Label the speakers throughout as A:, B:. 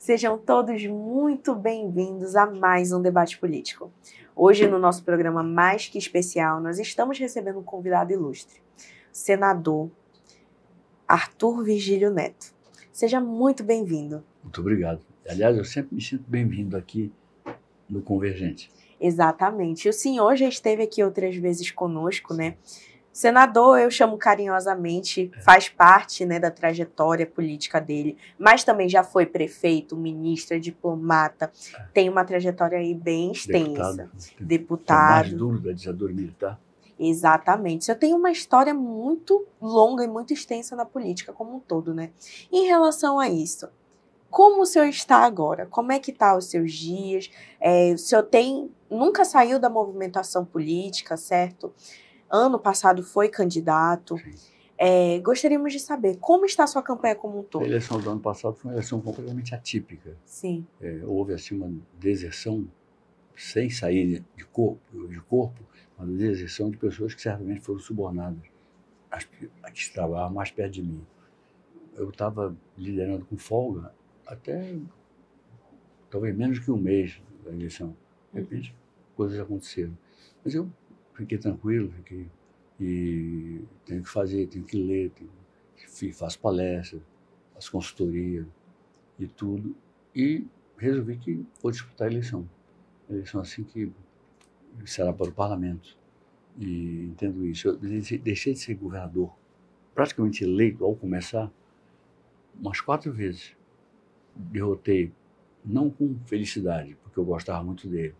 A: Sejam todos muito bem-vindos a mais um debate político. Hoje, no nosso programa mais que especial, nós estamos recebendo um convidado ilustre, senador Arthur Virgílio Neto. Seja muito bem-vindo.
B: Muito obrigado. Aliás, eu sempre me sinto bem-vindo aqui no Convergente.
A: Exatamente. O senhor já esteve aqui outras vezes conosco, né? Senador, eu chamo carinhosamente, faz parte, né, da trajetória política dele, mas também já foi prefeito, ministro, diplomata, tem uma trajetória aí bem extensa. Deputado.
B: Mais duro da ditadura militar.
A: Exatamente. O senhor tem uma história muito longa e muito extensa na política como um todo, né? Em relação a isso, como o senhor está agora? Como é que está os seus dias? O senhor nunca saiu da movimentação política, certo? Ano passado foi candidato. Gostaríamos de saber como está a sua campanha como um todo.
B: A eleição do ano passado foi uma eleição completamente atípica.
A: Sim.
B: Houve assim uma deserção, sem sair de corpo, uma deserção de pessoas que certamente foram subornadas, as que estavam mais perto de mim. Eu estava liderando com folga até talvez menos que um mês da eleição. De repente, coisas aconteceram. Mas eu fiquei tranquilo, e tenho que fazer, tenho que ler, faço palestras, faço consultoria e tudo. E resolvi que vou disputar a eleição. A eleição assim que será para o parlamento. E entendo isso. Eu deixei de ser governador, praticamente eleito ao começar, umas 4 vezes. Derrotei, não com felicidade, porque eu gostava muito dele,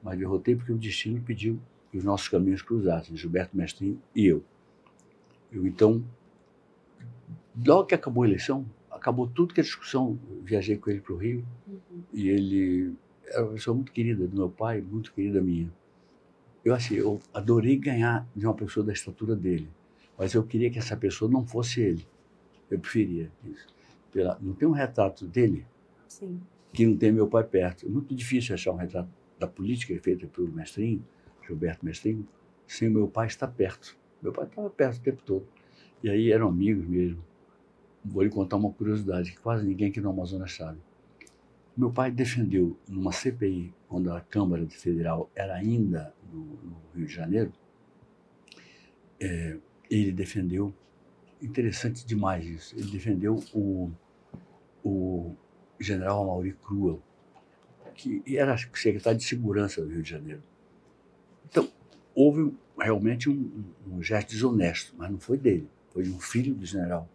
B: mas derrotei porque o destino pediu que os nossos caminhos cruzassem, Gilberto Mestrinho e eu. Então, logo que acabou a eleição, acabou tudo que a discussão, eu viajei com ele para o Rio, e ele era uma pessoa muito querida do meu pai, muito querida minha. Eu adorei ganhar de uma pessoa da estatura dele, mas eu queria que essa pessoa não fosse ele. Eu preferia isso. Não tem um retrato dele.
A: Sim.
B: Que não tem meu pai perto. É muito difícil achar um retrato da política feita pelo Mestrinho, Gilberto Mestrinho, sem o meu pai estar perto. Meu pai estava perto o tempo todo. E aí eram amigos mesmo. Vou lhe contar uma curiosidade que quase ninguém aqui no Amazonas sabe. Meu pai defendeu numa CPI, quando a Câmara Federal era ainda no Rio de Janeiro, ele defendeu, interessante demais isso, ele defendeu o general Amaury Cruel, que era secretário de Segurança do Rio de Janeiro. Então, houve realmente um gesto desonesto, mas não foi dele, foi de um filho do general.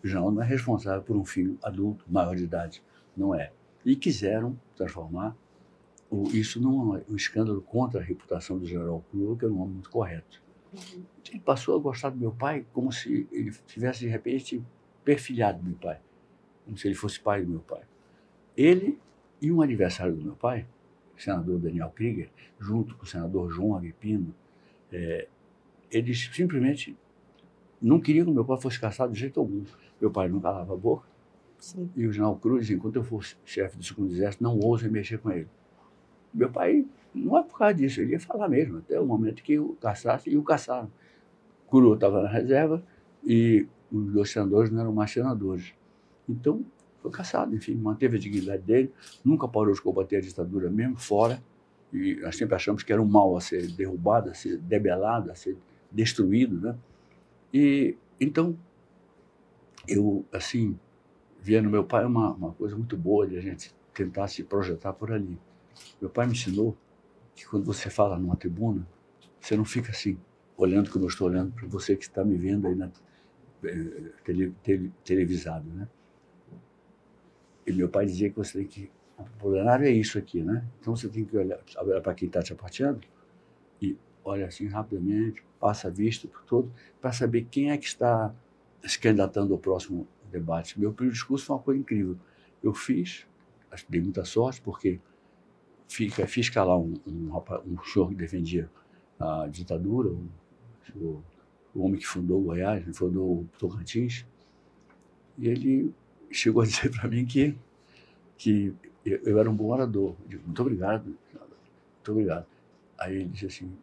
B: O general não é responsável por um filho adulto, maior de idade, não é. E quiseram transformar isso num escândalo contra a reputação do general Cruel, que era um homem muito correto. Ele passou a gostar do meu pai como se ele tivesse, de repente, perfilhado do meu pai, como se ele fosse pai do meu pai. Ele e um adversário do meu pai, o senador Daniel Krieger, junto com o senador João Agripino, eles simplesmente não queriam que meu pai fosse caçado de jeito algum. Meu pai não calava a boca.
A: Sim.
B: E o general Cruz, enquanto eu for chefe do segundo exército, não ousem mexer com ele. Meu pai, não é por causa disso, ele ia falar mesmo, até o momento que o caçasse, e o caçaram. Curu estava na reserva e os 2 senadores não eram mais senadores. Então, foi caçado, enfim, manteve a dignidade dele, nunca parou de combater a ditadura mesmo, fora, e nós sempre achamos que era um mal a ser derrubado, a ser debelado, a ser destruído, né? E, então, eu, assim, via no meu pai uma coisa muito boa de a gente tentar se projetar por ali. Meu pai me ensinou que quando você fala numa tribuna, você não fica assim, olhando como eu estou olhando para você que está me vendo aí televisado, né? E meu pai dizia que você tem que... O plenário é isso aqui, né? Então você tem que olhar para quem está te aporteando e olha assim rapidamente, passa a vista por todo, para saber quem é que está se candidatando ao próximo debate. Meu primeiro discurso foi uma coisa incrível. Eu dei muita sorte, porque fiz calar um senhor que defendia a ditadura, o homem que fundou o Goiás, que fundou o Tocantins, e ele chegou a dizer para mim que eu era um bom orador. Eu digo, muito obrigado, muito obrigado. Aí ele disse assim,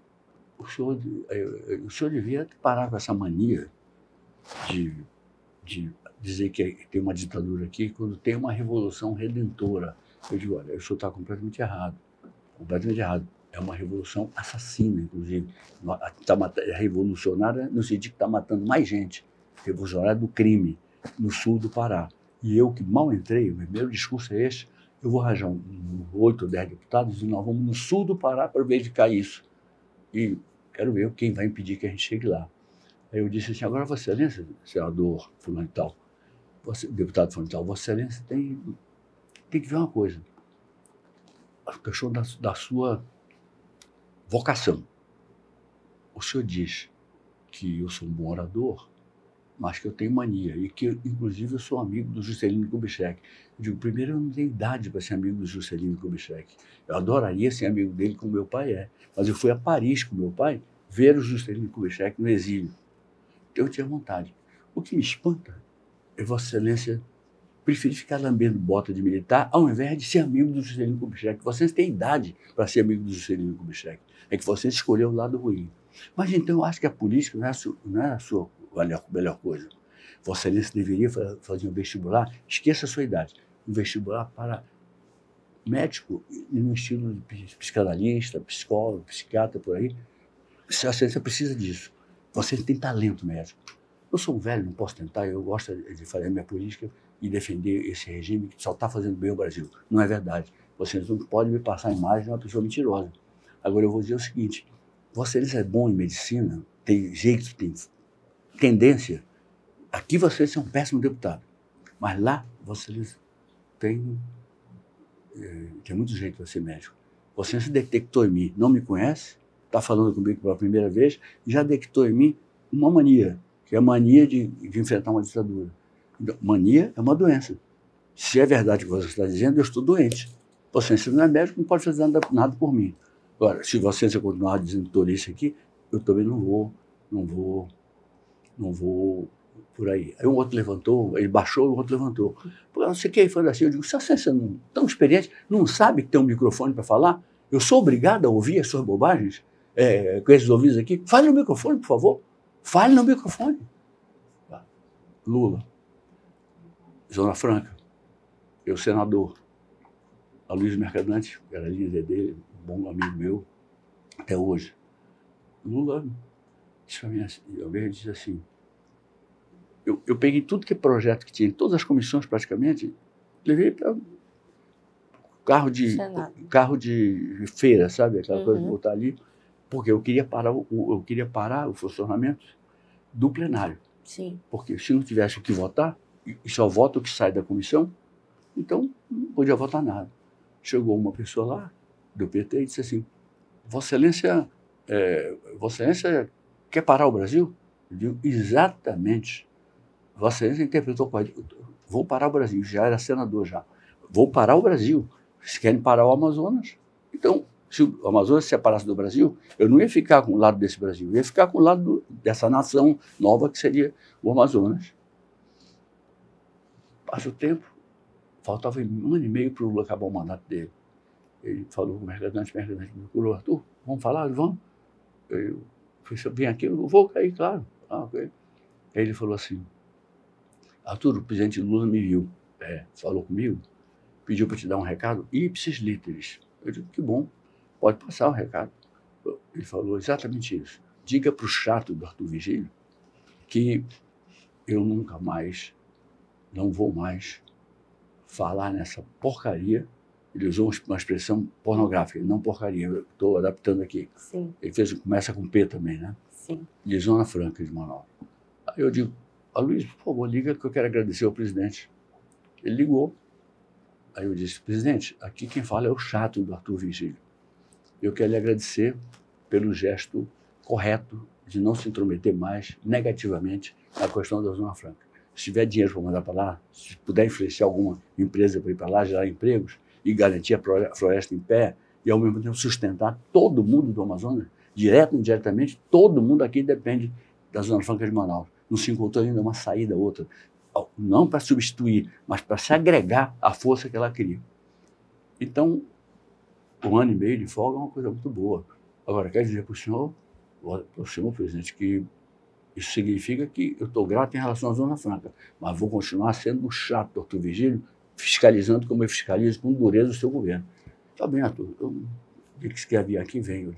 B: o senhor devia parar com essa mania de dizer que tem uma ditadura aqui quando tem uma revolução redentora. Eu digo, olha, o senhor está completamente errado. Completamente errado. É uma revolução assassina, inclusive. É revolucionária no sentido que está matando mais gente. Revolucionária do crime, no sul do Pará. E eu, que mal entrei, o meu primeiro discurso é este, eu vou arranjar 8 ou 10 deputados e nós vamos no sul do Pará para verificar isso. E quero ver quem vai impedir que a gente chegue lá. Aí eu disse assim, agora, Vossa Excelência, senador fulano e tal, deputado fulano e tal, Vossa Excelência tem que ver uma coisa. A questão da sua vocação. O senhor diz que eu sou um bom orador, mas que eu tenho mania e que, inclusive, eu sou amigo do Juscelino Kubitschek. Eu digo, primeiro, eu não tenho idade para ser amigo do Juscelino Kubitschek. Eu adoraria ser amigo dele como meu pai é, mas eu fui a Paris com meu pai ver o Juscelino Kubitschek no exílio. Então, eu tinha vontade. O que me espanta é Vossa Excelência preferir ficar lambendo bota de militar ao invés de ser amigo do Juscelino Kubitschek. Vocês têm idade para ser amigo do Juscelino Kubitschek. É que vocês escolheram o lado ruim. Mas então eu acho que a política não é a sua melhor coisa. Vossa Excelência deveria fazer um vestibular, esqueça a sua idade, um vestibular para médico no estilo de psicanalista, psicólogo, psiquiatra, por aí. Vossa Excelência precisa disso. Vocês têm talento médico. Eu sou um velho, não posso tentar, eu gosto de fazer a minha política e defender esse regime que só está fazendo bem ao Brasil. Não é verdade. Vocês não podem me passar a imagem de uma pessoa mentirosa. Agora eu vou dizer o seguinte, Vossa Excelência é bom em medicina, tem jeito, tem tendência. Aqui vocês são um péssimo deputado, mas lá Vossa Excelência tem muito jeito para ser médico. Vossa Excelência detectou em mim, não me conhece, está falando comigo pela primeira vez, já detectou em mim uma mania, que é a mania de enfrentar uma ditadura. Então, mania é uma doença. Se é verdade o que você está dizendo, eu estou doente. Vossa Excelência não é médico, não pode fazer nada por mim. Agora, se Vossa Excelência continuar dizendo tolice aqui, eu também não vou por aí. Aí um outro levantou, ele baixou e o outro levantou. Pô, não sei o que, ele falou assim, eu digo, se você não tão experiente, não sabe que tem um microfone para falar? Eu sou obrigado a ouvir as suas bobagens com esses ouvidos aqui? Fale no microfone, por favor. Fale no microfone. Lula, Zona Franca, eu senador, Aloysio Mercadante, que era líder dele, um bom amigo meu, até hoje. Lula disse para mim assim, eu disse assim, eu peguei tudo que é projeto que tinha, em todas as comissões praticamente, levei para carro de feira, sabe? Aquela coisa de botar ali, porque eu queria parar o funcionamento do plenário.
A: Sim.
B: Porque se não tivesse o que votar, e só vota o que sai da comissão, então não podia votar nada. Chegou uma pessoa lá, do PT, e disse assim, Vossa Excelência quer parar o Brasil? Eu digo, exatamente. Vossa Excelência interpretou, vou parar o Brasil, já era senador já. Vou parar o Brasil. Se querem parar o Amazonas, então, se o Amazonas se separasse do Brasil, eu não ia ficar com o lado desse Brasil, eu ia ficar com o lado dessa nação nova que seria o Amazonas. Passa o tempo, faltava 1 ano e meio para o Lula acabar o mandato dele. Ele falou com o Mercadante me procurou, Arthur, vamos falar? Vamos. Eu vim aqui, eu vou cair, claro. Okay. Aí ele falou assim, Arthur, o presidente Lula me viu, falou comigo, pediu para te dar um recado, ipsis literis. Eu digo, que bom, pode passar o recado. Ele falou exatamente isso. Diga para o chato do Arthur Virgílio que eu não vou mais falar nessa porcaria. Ele usou uma expressão pornográfica, não porcaria, eu estou adaptando aqui.
A: Sim.
B: Ele começa com P também, né?
A: Sim.
B: De Zona Franca de Manaus. Aí eu digo, Aloysio, por favor, liga que eu quero agradecer ao presidente. Ele ligou. Aí eu disse, presidente, aqui quem fala é o chato do Arthur Virgílio. Eu quero lhe agradecer pelo gesto correto de não se intrometer mais negativamente na questão da Zona Franca. Se tiver dinheiro para mandar para lá, se puder influenciar alguma empresa para ir para lá, gerar empregos e garantir a floresta em pé e, ao mesmo tempo, sustentar todo mundo do Amazonas, direto e indiretamente, todo mundo aqui depende da Zona Franca de Manaus. Não se encontrou ainda uma saída, outra. Não para substituir, mas para se agregar à força que ela cria. Então, 1 ano e meio de folga é uma coisa muito boa. Agora, quero dizer para o senhor, presidente, que Isso significa que eu estou grato em relação à Zona Franca, mas vou continuar sendo um chato do Arthur Virgílio, fiscalizando como eu fiscalizo com dureza o seu governo. Está bem, Arthur, eu disse que havia aqui, vem.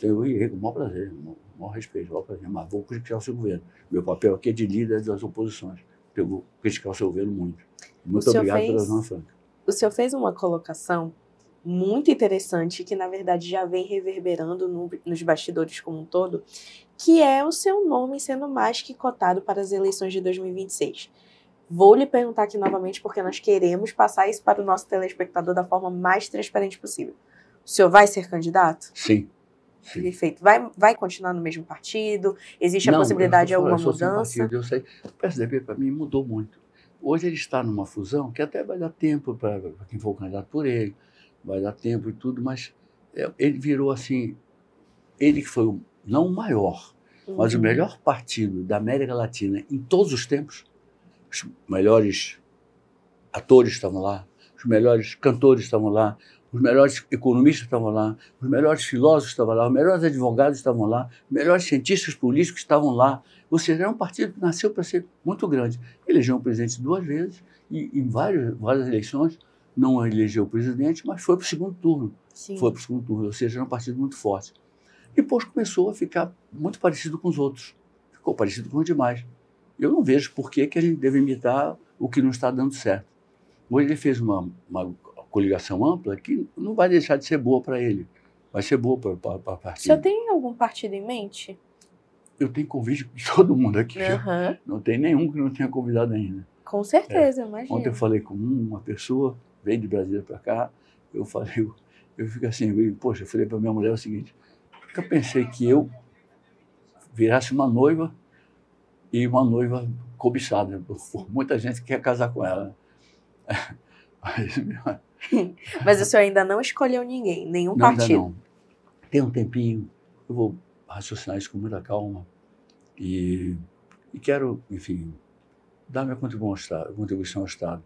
B: Eu irei com o maior prazer, com o maior respeito, com o maior prazer, mas vou criticar o seu governo. Meu papel aqui é de líder das oposições. Eu vou criticar o seu governo muito. Muito obrigado pela Zona Franca.
A: O senhor fez uma colocação muito interessante, que na verdade já vem reverberando nos bastidores como um todo, que é o seu nome sendo mais que cotado para as eleições de 2026. Vou lhe perguntar aqui novamente, porque nós queremos passar isso para o nosso telespectador da forma mais transparente possível. O senhor vai ser candidato?
B: Sim. Sim.
A: Perfeito. Vai continuar no mesmo partido? Existe a possibilidade de alguma mudança?
B: Eu sei. O PSDB, para mim, mudou muito. Hoje ele está numa fusão que até vai dar tempo para quem for candidato por ele, vai dar tempo e tudo, mas ele virou assim, ele que foi não o maior, mas o melhor partido da América Latina em todos os tempos. Os melhores atores estavam lá, os melhores cantores estavam lá, os melhores economistas estavam lá, os melhores filósofos estavam lá, os melhores advogados estavam lá, os melhores cientistas políticos estavam lá. Ou seja, era um partido que nasceu para ser muito grande. Elegeu um presidente 2 vezes e em várias eleições não elegeu o presidente, mas foi para o segundo turno.
A: Sim.
B: Foi para o segundo turno, ou seja, era um partido muito forte. Depois começou a ficar muito parecido com os outros. Ficou parecido com os demais. Eu não vejo por que a gente deve imitar o que não está dando certo. Hoje ele fez uma coligação ampla que não vai deixar de ser boa para ele. Vai ser boa para o partido.
A: O senhor tem algum partido em mente?
B: Eu tenho convite de todo mundo aqui. Não tem nenhum que não tenha convidado ainda.
A: Com certeza, imagina.
B: Ontem eu falei com uma pessoa, veio de Brasília para cá, eu fico assim, poxa, eu falei para minha mulher o seguinte, eu pensei que eu virasse uma noiva e uma noiva cobiçada, por muita gente que quer casar com ela.
A: Mas o senhor ainda não escolheu ninguém, nenhum partido?
B: Ainda não. Tem um tempinho, eu vou raciocinar isso com muita calma e quero, enfim, dar minha contribuição ao Estado.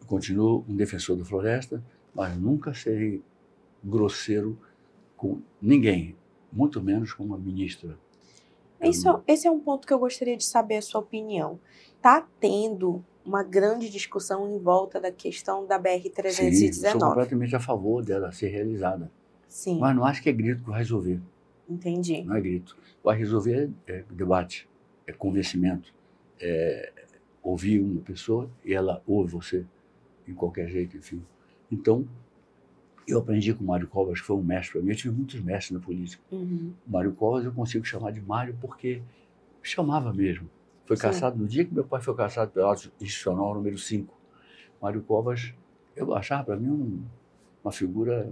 B: Eu continuo um defensor da floresta, mas nunca serei grosseiro com ninguém, muito menos com uma ministra.
A: Esse é um ponto que eu gostaria de saber a sua opinião. Está tendo uma grande discussão em volta da questão da BR-319.
B: Sim, eu sou completamente a favor dela ser realizada.
A: Sim.
B: Mas não acho que é grito que vai resolver.
A: Entendi.
B: Não é grito. Vai resolver é debate, é convencimento, é ouvir uma pessoa e ela ouve você de qualquer jeito, enfim. Então, eu aprendi com o Mário Covas, que foi um mestre para mim. Eu tive muitos mestres na política. O Mário Covas eu consigo chamar de Mário porque chamava mesmo. Foi caçado no dia que meu pai foi caçado pelo auto institucional número 5. Mário Covas, eu achava para mim uma figura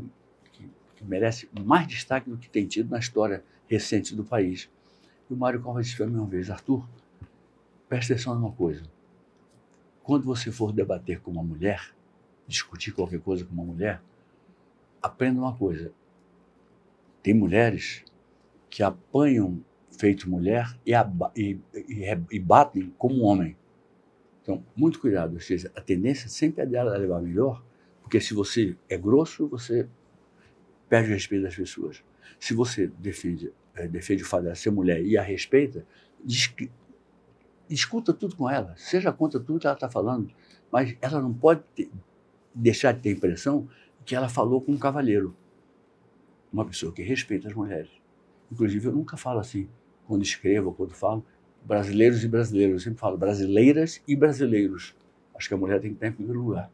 B: que merece mais destaque do que tem tido na história recente do país. E o Mário Covas disse para mim uma vez, Arthur, presta atenção numa coisa. Quando você for debater com uma mulher, discutir qualquer coisa com uma mulher, aprenda uma coisa. Tem mulheres que apanham feito mulher e batem como homem. Então, muito cuidado. Ou seja, a tendência sempre é dela levar melhor, porque se você é grosso, você perde o respeito das pessoas. Se você defende o fato dela ser mulher e a respeita, discuta tudo com ela, seja contra tudo que ela está falando, mas ela não pode deixar de ter a impressão que ela falou com um cavalheiro, uma pessoa que respeita as mulheres. Inclusive, eu nunca falo assim, quando escrevo, quando falo, brasileiros e brasileiras, eu sempre falo brasileiras e brasileiros. Acho que a mulher tem que estar em primeiro lugar.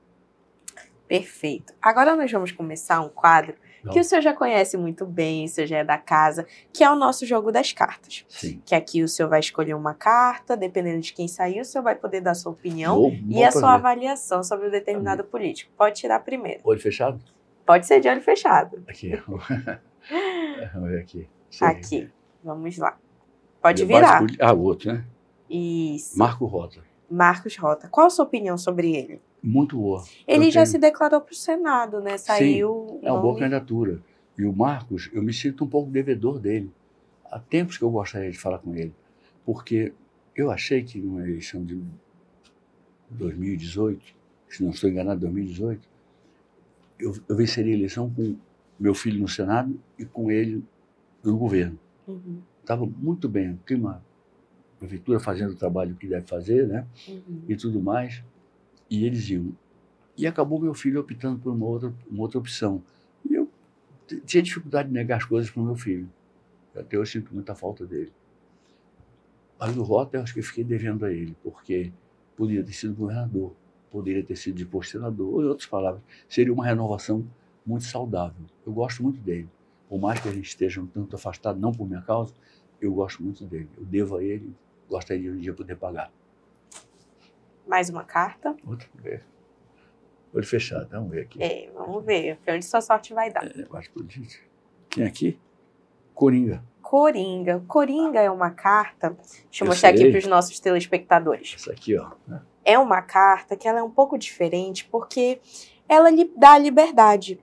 A: Perfeito. Agora nós vamos começar um quadro que o senhor já conhece muito bem, o senhor já é da casa, que é o nosso jogo das cartas.
B: Sim.
A: Que aqui o senhor vai escolher uma carta, dependendo de quem sair, o senhor vai poder dar a sua opinião e a sua avaliação sobre o determinado político. Pode tirar primeiro.
B: Olho fechado?
A: Pode ser de olho fechado.
B: Aqui. Vamos ver aqui.
A: Sim. Aqui. Vamos lá. Pode virar.
B: O outro, né?
A: Isso.
B: Marco Rota.
A: Marcos Rota. Qual a sua opinião sobre ele?
B: Muito boa.
A: Ele já se declarou para o Senado, né? Saiu.
B: Sim, é uma boa candidatura. E o Marcos, eu me sinto um pouco devedor dele. Há tempos que eu gostaria de falar com ele. Porque eu achei que numa eleição de 2018, se não estou enganado, 2018, eu venceria a eleição com meu filho no Senado e com ele no governo. Estava muito bem, um clima prefeitura fazendo o trabalho que deve fazer, né? E tudo mais. E eles iam. E acabou meu filho optando por uma outra opção. E eu tinha dificuldade de negar as coisas para o meu filho. Até eu sinto muita falta dele. Mas o voto eu acho que eu fiquei devendo a ele, porque poderia ter sido governador, poderia ter sido depois senador, ou em outras palavras, seria uma renovação muito saudável. Eu gosto muito dele. Por mais que a gente esteja um tanto afastado, não por minha causa, eu gosto muito dele. Eu devo a ele, gostaria de um dia poder pagar.
A: Mais uma carta.
B: Outra vez. Olho fechado, vamos ver aqui.
A: Vamos ver. Onde sua sorte vai dar.
B: Eu acho que quem aqui? Coringa.
A: Coringa. Coringa é uma carta. Deixa eu mostrar aqui para os nossos telespectadores.
B: Essa aqui, ó.
A: É uma carta que ela é um pouco diferente porque ela lhe dá liberdade.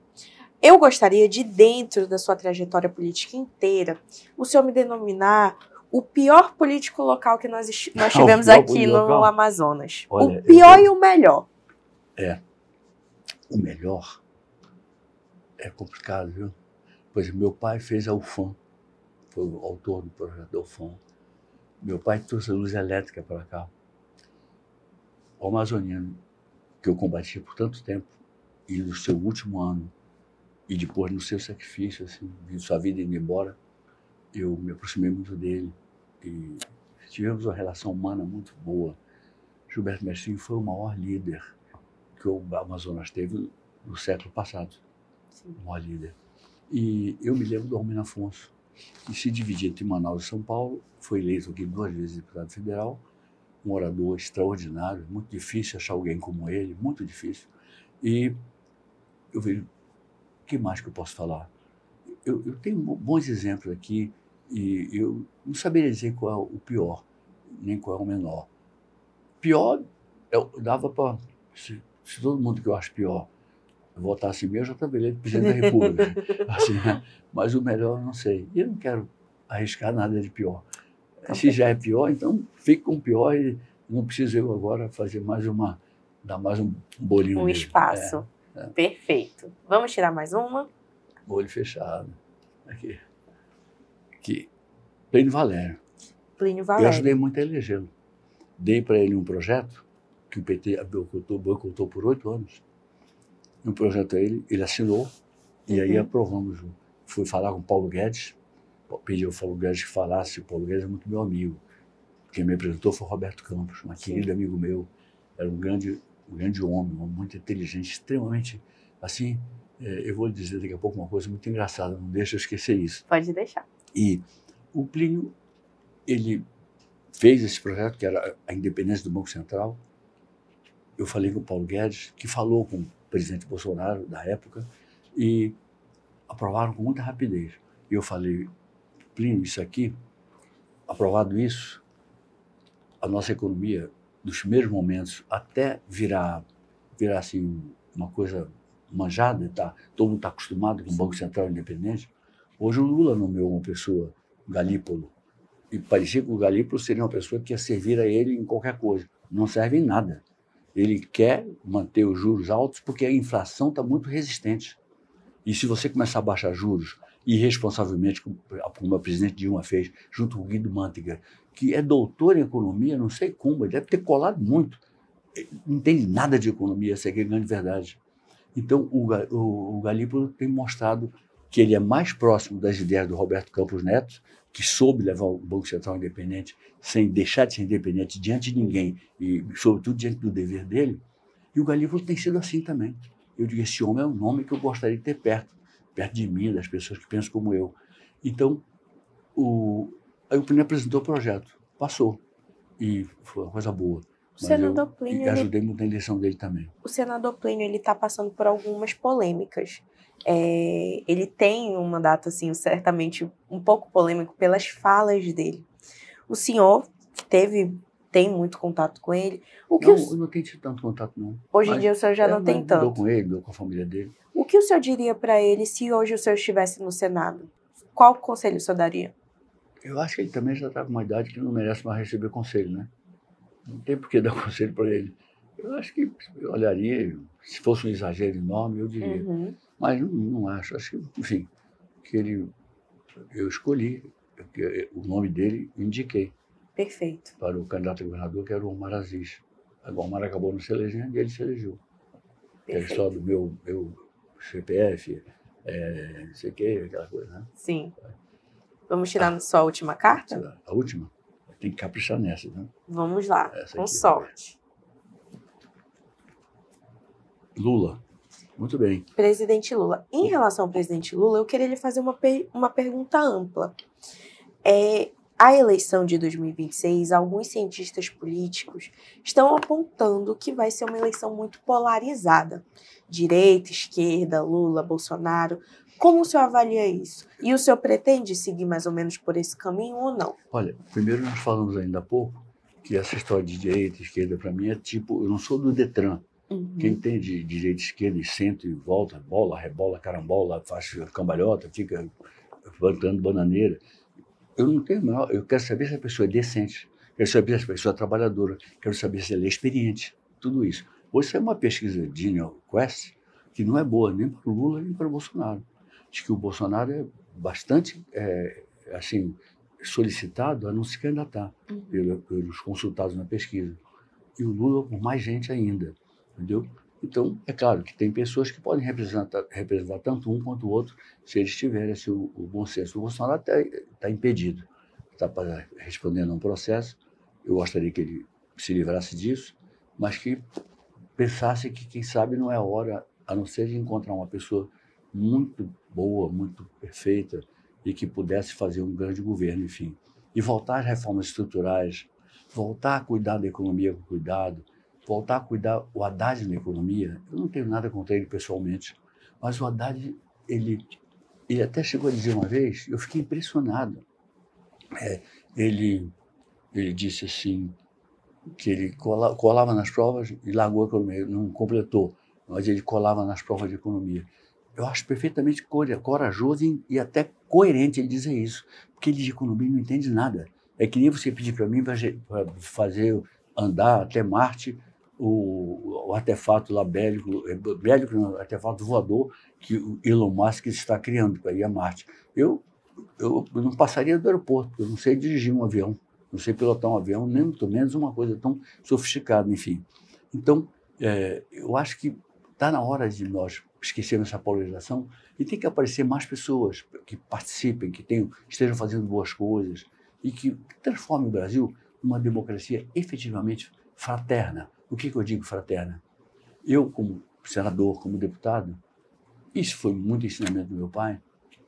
A: Eu gostaria de, dentro da sua trajetória política inteira, o senhor me denominar o pior político local que nós tivemos aqui no Amazonas. Olha, o pior e o melhor.
B: O melhor é complicado, viu? Por exemplo, meu pai fez a UFAM, foi o autor do projeto da UFAM. Meu pai trouxe a luz elétrica para cá. O amazoniano, que eu combati por tanto tempo, e no seu último ano, e depois no seu sacrifício, assim, de sua vida indo embora, eu me aproximei muito dele e tivemos uma relação humana muito boa. Gilberto Mestrinho foi o maior líder que o Amazonas teve no século passado. Sim. O maior líder. E eu me lembro do Almino Afonso, que se dividia entre Manaus e São Paulo, foi eleito aqui 2 vezes deputado federal, um orador extraordinário, muito difícil achar alguém como ele, muito difícil. E eu vejo, o que mais que eu posso falar? Eu tenho bons exemplos aqui e eu não saberia dizer qual é o pior, nem qual é o menor. Pior, eu dava para... Se todo mundo que eu acho pior votasse em mim, eu já estava eleito presidente da República. Assim, né? Mas o melhor eu não sei. E eu não quero arriscar nada de pior. Se já é pior, então fique com o pior e não preciso eu agora fazer dar mais um bolinho.
A: Um espaço. Perfeito. Vamos tirar mais uma?
B: Olho fechado. Aqui. Plínio Valério.
A: Plínio Valério.
B: Eu ajudei muito a elegê-lo. Dei para ele um projeto que o PT boicotou por 8 anos. Um projeto a ele assinou, e aí aprovamos. Fui falar com o Paulo Guedes, pedi ao Paulo Guedes que falasse. O Paulo Guedes é muito meu amigo. Quem me apresentou foi o Roberto Campos, um querido amigo meu. Era um grande homem, muito inteligente, extremamente, assim, eu vou dizer daqui a pouco uma coisa muito engraçada, não deixa eu esquecer isso.
A: Pode deixar.
B: E o Plínio, ele fez esse projeto, que era a independência do Banco Central. Eu falei com o Paulo Guedes, que falou com o presidente Bolsonaro, da época, e aprovaram com muita rapidez. E eu falei, Plínio, isso aqui, aprovado isso, a nossa economia, nos primeiros momentos, até virar assim, uma coisa manjada, todo mundo está acostumado com o Banco Central independente. Hoje o Lula nomeou uma pessoa, Galípolo, e parecia que o Galípolo seria uma pessoa que ia servir a ele em qualquer coisa. Não serve em nada. Ele quer manter os juros altos porque a inflação está muito resistente. E se você começar a baixar juros, irresponsavelmente, como a presidente Dilma fez, junto com o Guido Mantega, que é doutor em economia, não sei como, ele deve ter colado muito. Ele não entende nada de economia, essa é a grande verdade. Então, o Galípolo tem mostrado que ele é mais próximo das ideias do Roberto Campos Neto, que soube levar o Banco Central independente, sem deixar de ser independente diante de ninguém e, sobretudo, diante do dever dele. E o Galípolo tem sido assim também. Eu digo, esse homem é um nome que eu gostaria de ter perto de mim, das pessoas que pensam como eu. Então, aí o Plínio apresentou o projeto, passou, e foi uma coisa boa.
A: O senador Plínio,
B: e ajudei muito na eleição dele também.
A: O senador Plínio, ele está passando por algumas polêmicas. Ele tem um mandato, assim, certamente um pouco polêmico pelas falas dele. O senhor, que tem muito contato com ele...
B: Eu não tenho tido tanto contato, não.
A: Hoje em dia o senhor já não tem tanto.
B: Dou com ele, dou com a família dele.
A: O que o senhor diria para ele se hoje o senhor estivesse no Senado? Qual conselho o senhor daria?
B: Eu acho que ele também já está com uma idade que não merece mais receber conselho, né? Não tem por que dar conselho para ele. Eu acho que eu olharia, se fosse um exagero enorme, eu diria. Mas não acho. Acho que, enfim, eu escolhi o nome dele, indiquei.
A: Perfeito.
B: para o candidato a governador, que era o Omar Aziz. O Omar acabou não se elegendo e ele se elegeu. Que é a história do meu CPF, não sei o quê, aquela coisa, né?
A: Sim. Vamos tirar só a última carta?
B: A última? Tem que caprichar nessa, né?
A: Vamos lá,
B: Essa
A: com
B: aqui,
A: sorte.
B: Lula. Muito bem.
A: Presidente Lula. Em relação ao presidente Lula, eu queria lhe fazer uma pergunta ampla. A eleição de 2026, alguns cientistas políticos estão apontando que vai ser uma eleição muito polarizada. Direita, esquerda, Lula, Bolsonaro. Como o senhor avalia isso? E o senhor pretende seguir mais ou menos por esse caminho ou não?
B: Olha, primeiro nós falamos ainda há pouco que essa história de direita e esquerda, para mim, é tipo... Eu não sou do Detran. Quem tem de direita e esquerda e senta e volta, bola, rebola, carambola, faz cambalhota, fica plantando bananeira. Eu não tenho maior... Eu quero saber se a pessoa é decente, quero saber se a pessoa é trabalhadora, quero saber se ela é experiente, tudo isso. Hoje é uma pesquisa de Quest que não é boa nem para o Lula nem para o Bolsonaro. Diz que o Bolsonaro é bastante assim, solicitado a não se candidatar pelos consultados na pesquisa. E o Lula por mais gente ainda, entendeu? Então, é claro que tem pessoas que podem representar tanto um quanto o outro se eles tiverem assim, o bom senso. O Bolsonaro está impedido, está respondendo a um processo. Eu gostaria que ele se livrasse disso, mas que pensasse que, quem sabe, não é a hora, a não ser de encontrar uma pessoa muito boa, muito perfeita, e que pudesse fazer um grande governo, enfim. E voltar às reformas estruturais, voltar a cuidar da economia com cuidado, voltar a cuidar o Haddad na economia. Eu não tenho nada contra ele pessoalmente, mas o Haddad, ele até chegou a dizer uma vez, eu fiquei impressionado. Ele disse assim, que ele colava nas provas e largou a economia, não completou, mas ele colava nas provas de economia. Eu acho perfeitamente corajoso e até coerente ele dizer isso, porque ele de economia não entende nada. É que nem você pedir para mim para fazer andar até Marte o artefato lá bélico não, artefato voador que o Elon Musk está criando para ir a Marte. Eu não passaria do aeroporto, eu não sei dirigir um avião, não sei pilotar um avião, nem muito menos uma coisa tão sofisticada, enfim. Então, eu acho que está na hora de nós esquecermos essa polarização e tem que aparecer mais pessoas que participem, que estejam fazendo boas coisas e que transformem o Brasil numa democracia efetivamente fraterna. O que eu digo fraterna? Eu, como senador, como deputado, isso foi muito ensinamento do meu pai,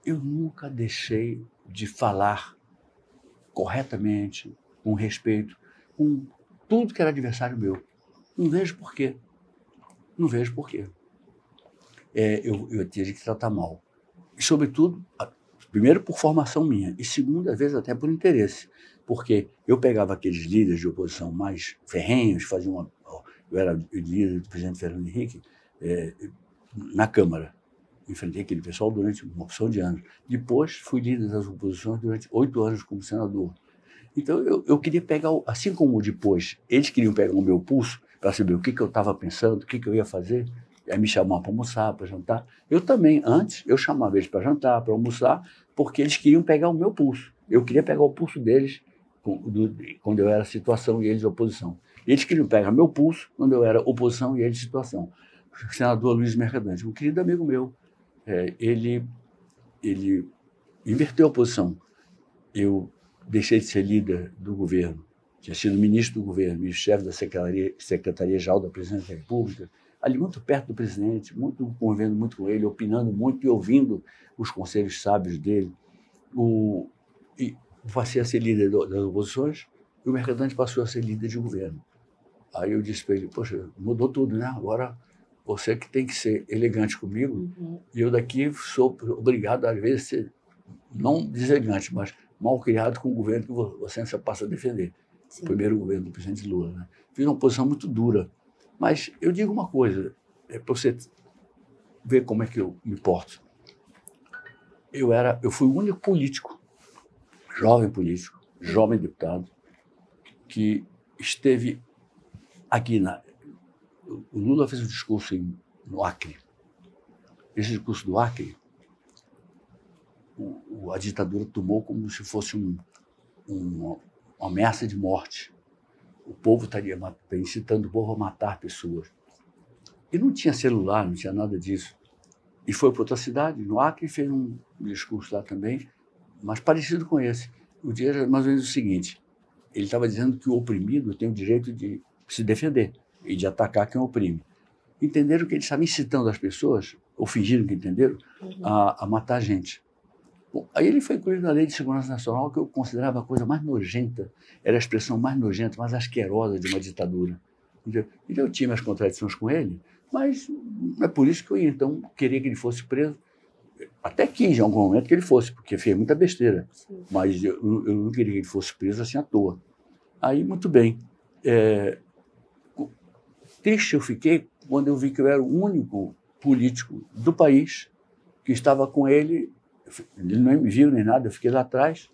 B: eu nunca deixei de falar corretamente, com respeito, com tudo que era adversário meu. Não vejo por quê. Não vejo por quê. Eu teria que tratar mal. E, sobretudo, primeiro por formação minha, e segunda vez até por interesse. Porque eu pegava aqueles líderes de oposição mais ferrenhos, eu era líder do presidente Fernando Henrique na Câmara. Enfrentei aquele pessoal durante uma opção de anos. Depois, fui líder das oposições durante 8 anos como senador. Então, eu queria pegar, assim como depois, eles queriam pegar o meu pulso para saber o que eu estava pensando, o que eu ia fazer, aí me chamar para almoçar, para jantar. Eu também, antes, eu chamava eles para jantar, para almoçar, porque eles queriam pegar o meu pulso. Eu queria pegar o pulso deles quando eu era situação e eles oposição. Eles queriam pegar meu pulso quando eu era oposição e eles situação. O senador Luiz Mercadante, um querido amigo meu, ele inverteu a posição. Eu deixei de ser líder do governo, tinha sido ministro do governo, ministro-chefe da Secretaria-Geral da Presidência da República, ali muito perto do presidente, convivendo muito com ele, opinando muito e ouvindo os conselhos sábios dele. E passei a ser líder das oposições e o Mercadante passou a ser líder de governo. Aí eu disse para ele, poxa, mudou tudo, né? Agora você que tem que ser elegante comigo, e eu daqui sou obrigado, às vezes, a ser, não deselegante, mas mal criado com o governo que você passa a defender. Sim. O primeiro governo do presidente Lula. Né? Fiz uma posição muito dura. Mas eu digo uma coisa, para você ver como é que eu me porto. Eu fui o único político, jovem deputado, que esteve aqui o Lula fez um discurso no Acre. Esse discurso do Acre, a ditadura tomou como se fosse uma ameaça de morte. O povo estaria incitando o povo a matar pessoas. E não tinha celular, não tinha nada disso. E foi para outra cidade, no Acre, e fez um discurso lá também, mas parecido com esse. O dia era mais ou menos o seguinte: ele estava dizendo que o oprimido tem o direito de se defender e de atacar quem oprime. Entenderam que ele estava incitando as pessoas, ou fingiram que entenderam, a matar gente. Bom, aí ele foi incluído na Lei de Segurança Nacional, que eu considerava a coisa mais nojenta, era a expressão mais nojenta, mais asquerosa de uma ditadura. Entendeu? E eu tinha minhas contradições com ele, mas não é por isso que eu ia, então, queria que ele fosse preso. Até quis, em algum momento, que ele fosse, porque fez muita besteira. Sim. Mas eu não queria que ele fosse preso assim à toa. Aí, muito bem. Triste eu fiquei quando eu vi que eu era o único político do país que estava com ele. Ele não me viu nem nada, eu fiquei lá atrás,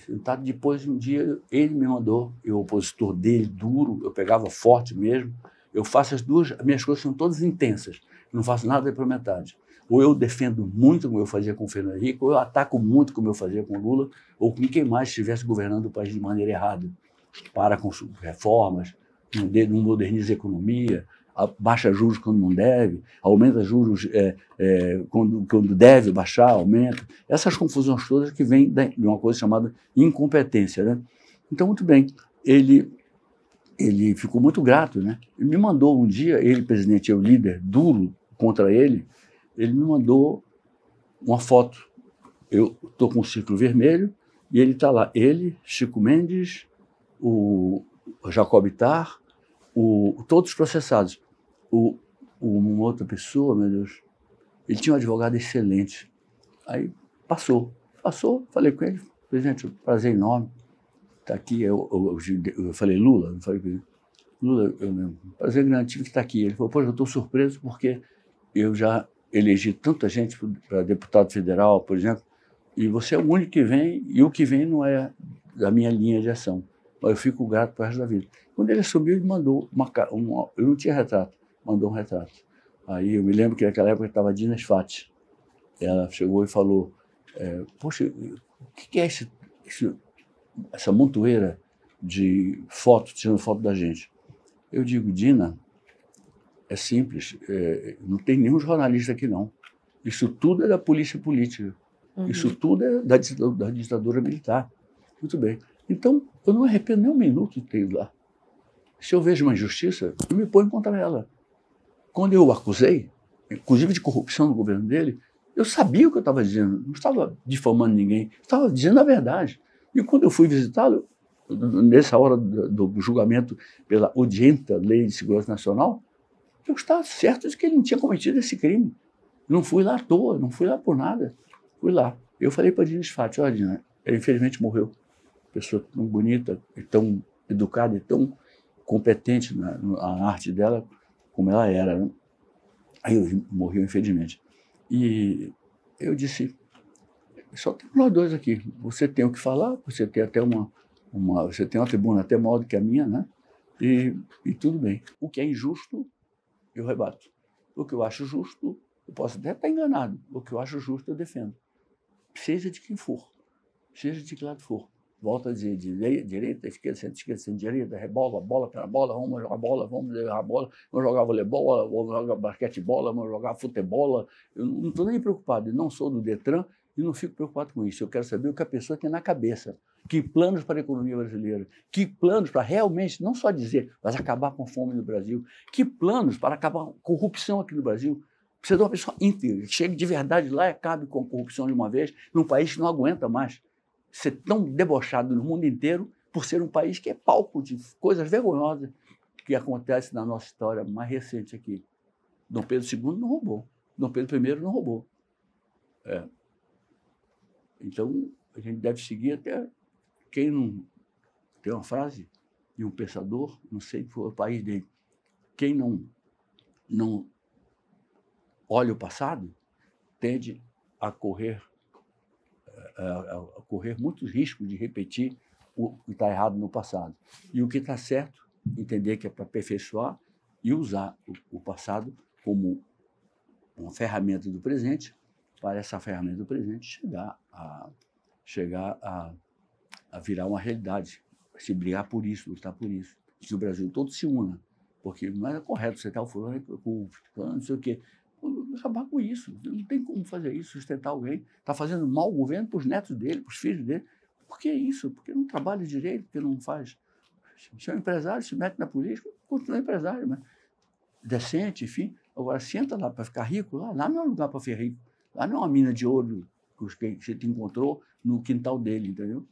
B: sentado. Depois, um dia, ele me mandou, eu opositor dele, duro, eu pegava forte mesmo. Eu faço as minhas coisas são todas intensas, não faço nada pela metade. Ou eu defendo muito, como eu fazia com o Fernando Henrique, ou eu ataco muito, como eu fazia com o Lula, ou com quem mais estivesse governando o país de maneira errada. Para com reformas, não moderniza a economia, baixa juros quando não deve, aumenta juros quando deve baixar, aumenta. Essas confusões todas que vêm de uma coisa chamada incompetência, né? Então, muito bem, ele ficou muito grato, né? Ele me mandou um dia, ele, presidente, eu líder duro contra ele me mandou uma foto. Eu estou com um círculo vermelho e ele está lá. Ele, Chico Mendes, o Jacob Ittar, todos processados. Uma outra pessoa, meu Deus, ele tinha um advogado excelente. Aí passou, falei com ele, presidente, prazer enorme, está aqui. Eu falei Lula, não falei com ele. Lula, prazer grande, tive que estar aqui. Ele falou, poxa, eu estou surpreso porque eu já elegi tanta gente para deputado federal, por exemplo, e você é o único que vem, e o que vem não é da minha linha de ação. Mas eu fico grato para o resto da vida. Quando ele subiu, ele mandou eu não tinha retrato, mandou um retrato. Aí eu me lembro que naquela época estava a Dina Sfati. Ela chegou e falou, poxa, o que é essa montoeira de fotos, tirando foto da gente? Eu digo, Dina, é simples, não tem nenhum jornalista aqui não. Isso tudo é da polícia política. Isso tudo é da ditadura militar. Muito bem. Então, eu não arrependo nem um minuto de ter ido lá. Se eu vejo uma injustiça, eu me ponho contra ela. Quando eu o acusei, inclusive de corrupção no governo dele, eu sabia o que eu estava dizendo, não estava difamando ninguém, estava dizendo a verdade. E quando eu fui visitá-lo, nessa hora do julgamento pela odienta Lei de Segurança Nacional, eu estava certo de que ele não tinha cometido esse crime. Não fui lá à toa, não fui lá por nada. Fui lá. Eu falei para a Dina Sfati, olha, Dina, ela infelizmente morreu. Pessoa tão bonita, tão educada e tão competente na arte dela como ela era, né? Aí morreu, infelizmente. E eu disse, só temos nós dois aqui. Você tem o que falar, você tem até você tem uma tribuna até maior do que a minha, né? E tudo bem. O que é injusto, eu rebato. O que eu acho justo, eu posso até estar enganado. O que eu acho justo, eu defendo. Seja de quem for, seja de que lado for. Volto a dizer, direita, esquerda, centro-direita, rebola, bola pela bola, vamos jogar bola, vamos jogar bola, vamos jogar voleibol, vamos jogar basquetebola, vamos jogar futebol. Eu não estou nem preocupado, eu não sou do Detran e não fico preocupado com isso. Eu quero saber o que a pessoa tem na cabeça. Que planos para a economia brasileira? Que planos para realmente, não só dizer, mas acabar com a fome no Brasil? Que planos para acabar com a corrupção aqui no Brasil? Precisa de uma pessoa íntegra, que chegue de verdade lá e acabe com a corrupção de uma vez, num país que não aguenta mais ser tão debochado no mundo inteiro por ser um país que é palco de coisas vergonhosas que acontecem na nossa história mais recente aqui. Dom Pedro II não roubou. Dom Pedro I não roubou. Então, a gente deve seguir até quem não... Tem uma frase de um pensador, não sei qual é o país dele, quem não olha o passado tende a correr muitos riscos de repetir o que está errado no passado. E o que está certo, entender que é para aperfeiçoar e usar o passado como uma ferramenta do presente, para essa ferramenta do presente chegar a virar uma realidade, se brigar por isso, lutar por isso, que o Brasil todo se una, porque não é correto você estar o fulano, não sei o quê. Acabar com isso, não tem como fazer isso, sustentar alguém, está fazendo mal ao governo para os netos dele, para os filhos dele. Por que isso? Porque não trabalha direito, porque não faz. Se é um empresário, se mete na política, continua empresário, mas decente, enfim. Agora, senta lá para ficar rico, lá não é lugar para ficar rico. Lá não é uma mina de ouro que você te encontrou no quintal dele, entendeu?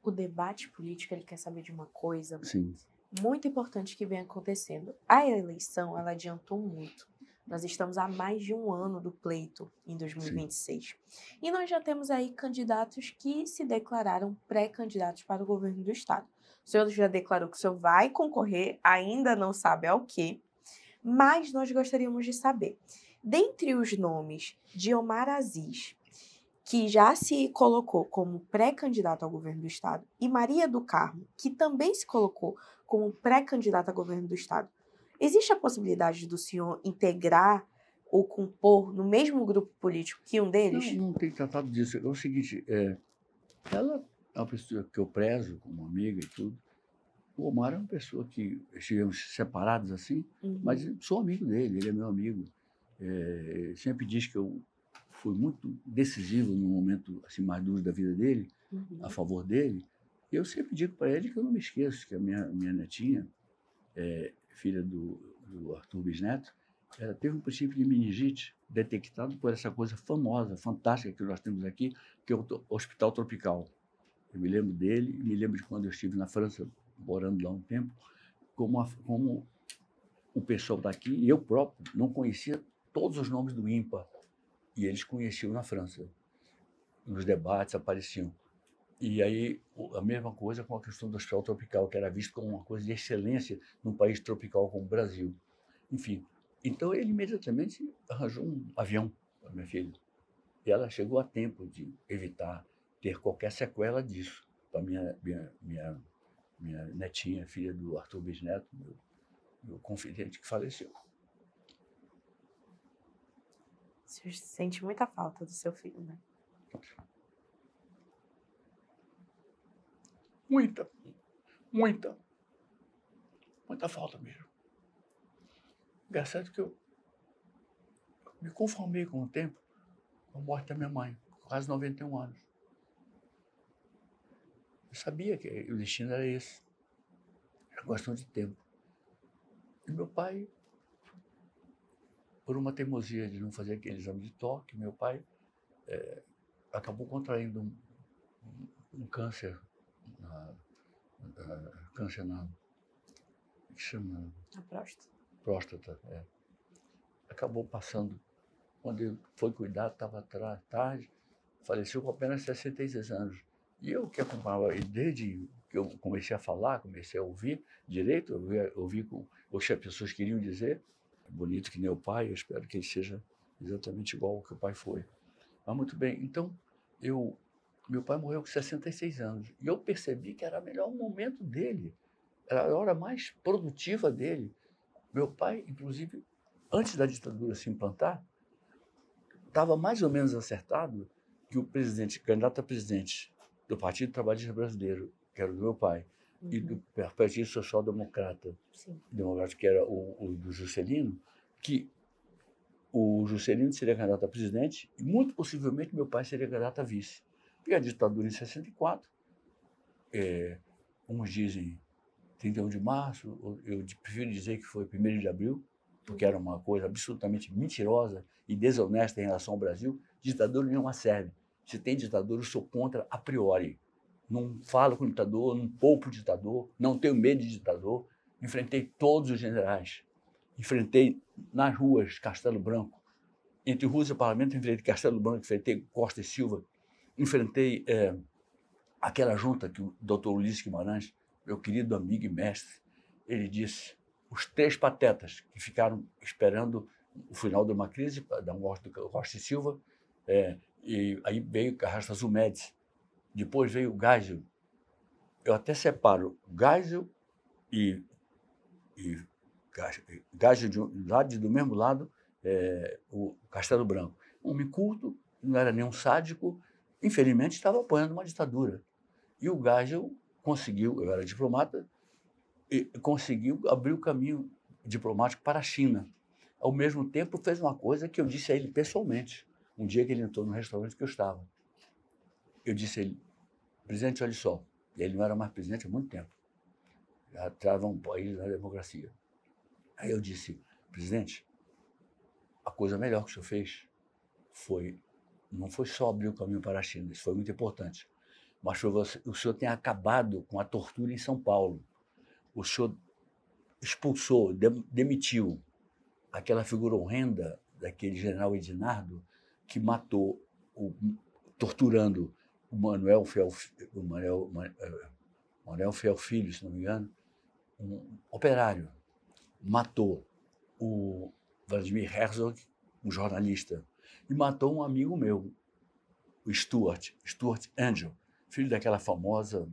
A: O debate político, ele quer saber de uma coisa
B: Sim.
A: muito importante que vem acontecendo. A eleição, ela adiantou muito. Nós estamos há mais de um ano do pleito, em 2026. Sim. E nós já temos aí candidatos que se declararam pré-candidatos para o governo do Estado. O senhor já declarou que o senhor vai concorrer, ainda não sabe ao quê, mas nós gostaríamos de saber, dentre os nomes de Omar Aziz, que já se colocou como pré-candidato ao governo do Estado, e Maria do Carmo, que também se colocou como pré-candidata ao governo do Estado, existe a possibilidade do senhor integrar ou compor no mesmo grupo político que um deles?
B: Não tem tratado disso. É o seguinte, ela é uma pessoa que eu prezo como amiga e tudo. O Omar é uma pessoa que estivemos separados assim, mas eu sou amigo dele, ele é meu amigo. Sempre diz que eu fui muito decisivo no momento assim, mais duro da vida dele, a favor dele. E eu sempre digo para ele que eu não me esqueço que a minha netinha, filha do Arthur Bisneto, ela teve um princípio de meningite detectado por essa coisa famosa, fantástica que nós temos aqui, que é o Hospital Tropical. Eu me lembro dele, me lembro de quando eu estive na França, morando lá um tempo, como o pessoal daqui, e eu próprio, não conhecia todos os nomes do INPA, e eles conheciam na França. Nos debates apareciam. E aí, a mesma coisa com a questão do hospital tropical, que era visto como uma coisa de excelência num país tropical como o Brasil. Enfim, então ele imediatamente arranjou um avião para minha filha. E ela chegou a tempo de evitar ter qualquer sequela disso para minha netinha, filha do Arthur Bisneto, meu confidente que faleceu.
A: Você sente muita falta do seu filho, né?
B: Muita falta mesmo. Engraçado que eu me conformei com o tempo, com a morte da minha mãe, com quase 91 anos. Eu sabia que o destino era esse. Era questão de tempo. E meu pai, por uma teimosia de não fazer aquele exame de toque, meu pai acabou contraindo um câncer, câncer na que chama?
A: A próstata.
B: Próstata, Acabou passando. Quando ele foi cuidar, estava tarde, faleceu com apenas 66 anos. E eu que acompanhava ele desde que eu comecei a falar, comecei a ouvir direito, ouvi o que as pessoas queriam dizer. É bonito que nem o pai, eu espero que ele seja exatamente igual ao que o pai foi. Mas muito bem, então, meu pai morreu com 66 anos. E eu percebi que era o melhor momento dele, era a hora mais produtiva dele. Meu pai, inclusive, antes da ditadura se implantar, estava mais ou menos acertado que o candidato a presidente do Partido Trabalhista Brasileiro, que era o meu pai, e do Partido Social Democrata, que era o do Juscelino, que o Juscelino seria candidato a presidente e, muito possivelmente, meu pai seria candidato a vice. E a ditadura em 64, uns dizem 31 de março, eu prefiro dizer que foi 1º de abril, porque era uma coisa absolutamente mentirosa e desonesta em relação ao Brasil. Ditadura nenhuma serve. Se tem ditadura, eu sou contra a priori. Não falo com o ditador, não poupo o ditador, não tenho medo de ditador. Enfrentei todos os generais. Enfrentei nas ruas Castelo Branco. Entre ruas e parlamento, enfrentei Castelo Branco, enfrentei Costa e Silva. Enfrentei aquela junta que o Dr. Ulisses Guimarães, meu querido amigo e mestre, ele disse: os 3 patetas que ficaram esperando o final de uma crise, da morte do Costa e Silva, e aí veio Carrasco Azul Médici, depois veio o Geisel. Eu até separo Geisel e Geisel de um lado, e do mesmo lado o Castelo Branco. Um homem culto, não era nenhum sádico, infelizmente estava apoiando uma ditadura. E o Geisel conseguiu, eu era diplomata, e conseguiu abrir o caminho diplomático para a China. Ao mesmo tempo, fez uma coisa que eu disse a ele pessoalmente, um dia que ele entrou no restaurante que eu estava. Eu disse a ele, presidente, olha só, e ele não era mais presidente há muito tempo, já estava um país da democracia. Aí eu disse, presidente, a coisa melhor que o senhor fez não foi só abrir o caminho para a China, isso foi muito importante, mas o senhor tem acabado com a tortura em São Paulo. O senhor expulsou, demitiu aquela figura horrenda daquele general Edinardo que matou, torturando o Manuel Fiel Filho, se não me engano, um operário. Matou o Vladimir Herzog, um jornalista, e matou um amigo meu, o Stuart Angel, filho daquela famosa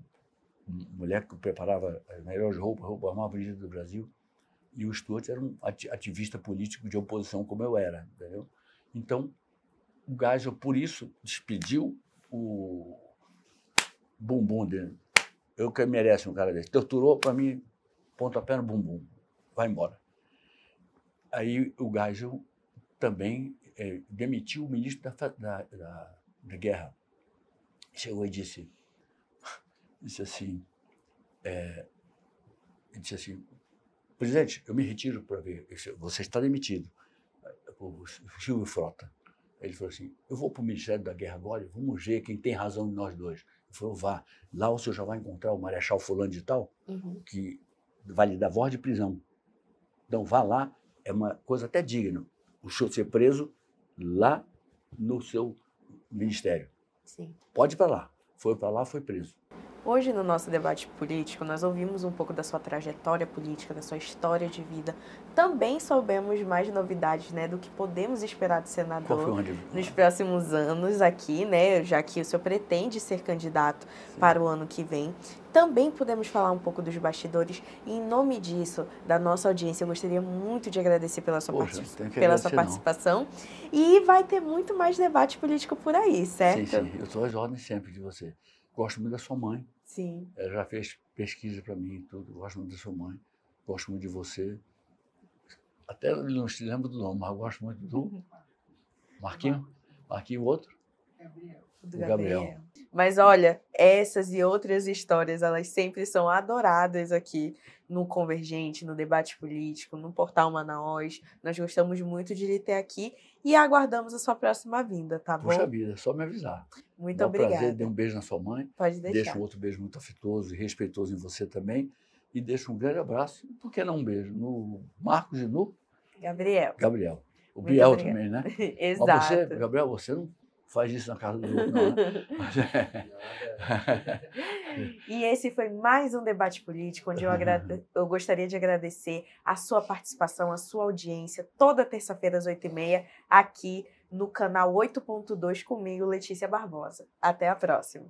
B: mulher que preparava as melhores roupas mais bonitas do Brasil. E o Stuart era um ativista político de oposição, como eu era, entendeu? Então, o Geisel, por isso, despediu o bumbum dele. Eu que merece um cara desse. Torturou, para mim, pontapé no bumbum. Vai embora. Aí o Geisel também demitiu o ministro da Guerra. Chegou e disse assim, presidente, eu me retiro para ver, você está demitido, o Silvio Frota. Ele falou assim, eu vou para o Ministério da Guerra agora e vamos ver quem tem razão de nós dois. Ele falou, vá, lá o senhor já vai encontrar o Marechal fulano de tal, que vai lhe dar voz de prisão. Então vá lá, é uma coisa até digna, o senhor ser preso lá no seu ministério.
A: Sim.
B: Pode ir para lá. Foi para lá, foi preso.
A: Hoje, no nosso debate político, nós ouvimos um pouco da sua trajetória política, da sua história de vida. Também soubemos mais novidades, né, do que podemos esperar do senador nos próximos anos aqui, né, já que o senhor pretende ser candidato para o ano que vem. Também podemos falar um pouco dos bastidores. E, em nome disso, da nossa audiência, eu gostaria muito de agradecer pela sua participação. E vai ter muito mais debate político por aí, certo?
B: Sim, eu estou às ordens sempre de você. Gosto muito da sua mãe.
A: Sim.
B: Ela já fez pesquisa para mim e tudo. Gosto muito da sua mãe. Gosto muito de você. Até não se lembra do nome, mas eu gosto muito do Marquinho. Marquinho, outro? Gabriel.
A: Mas olha, essas e outras histórias, elas sempre são adoradas aqui no Convergente, no debate político, no Portal Manaus. Nós gostamos muito de lhe ter aqui e aguardamos a sua próxima vinda, tá bom?
B: Puxa vida, só me avisar.
A: Muito obrigada.
B: Prazer, dê um beijo na sua mãe.
A: Pode deixar.
B: Deixa um outro beijo muito afetuoso e respeitoso em você também. E deixa um grande abraço, por que não um beijo, no Marcos e no Gabriel. O Biel também, né?
A: Exato.
B: Mas você, Gabriel, você não faz isso na casa do outro, não, né?
A: E esse foi mais um debate político, onde eu gostaria de agradecer a sua participação, a sua audiência, toda terça-feira às 8h30, aqui no canal 8.2 comigo, Letícia Barbosa. Até a próxima.